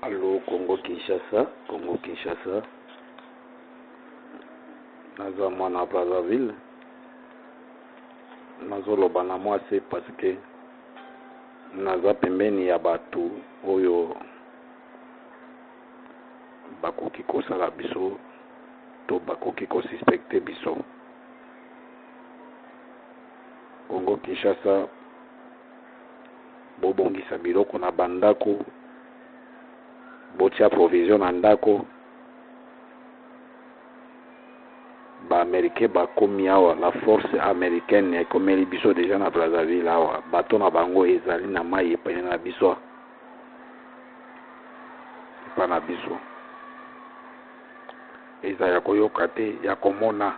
Allô, Congo Kinshasa. Naza mwana Brazzaville. Nazoloba na mwasi parce que naza pembeni ya batu oyo bakoki kosala biso to bakoki kosuspecte biso. Congo Kinshasa bobongisa biloko na bandako, botia provision na ndako. Ba-Américain bakomi awa, la force américaine ekomeli biso deja na Brazzaville awa. Bato na bango ezali na mai epene na biso. Epa na biso. Eza ya koyoka te, ya komona.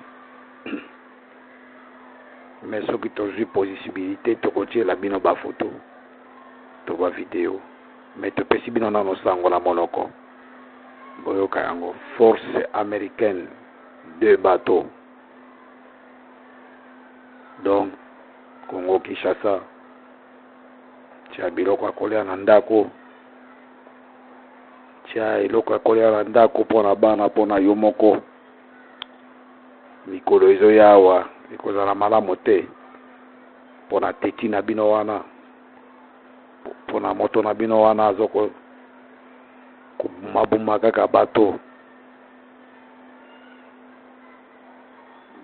Mais soki tozwi possibilité tokotiela bino ba photo to ba video. Mais topesi bino nano sango na monoko. Boyoka yango, force américaine. 2 bateaux. Donc, Congo Kinshasa, tia biloko ya kolia na ndako, tia eloko ya kolia na ndako pona bana pona yo moko. Mikolo ezoya awa ekozala malamu te pona teti na bino wana, pona moto na bino wana azoko kumabuma kaka bateau.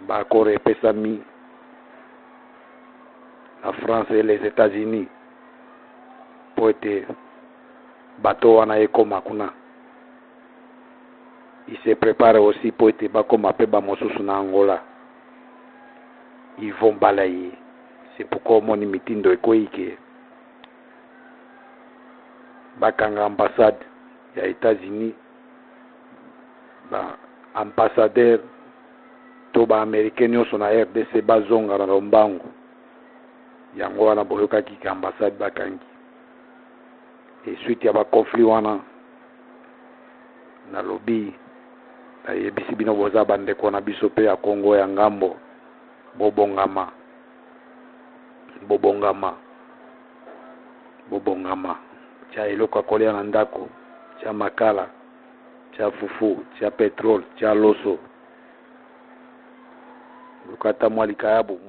Bakore epesami la France et les États-Unis po ete bateau wana ekoma kuna. Il se prépare aussi po ete bakoma pe ba mosusu na Angola. Ils vont balayer. C'est pourquoi moni mitindo ekoike bakanga ambassade ya États-Unis, ba ambassadeur to ba américain nyonso na RDC bazonga na lombango. Yango wana boyokaki ka ambassade bakangi. Et suite ya ba conflit wana na lobby na yebisi bino boza bandeko na biso pe ya Congo ya ngambo bobongama tia eloko kolia na ndako, tia makala, tia fufu, tia petrol, tia loso. Lukata mwali kayabu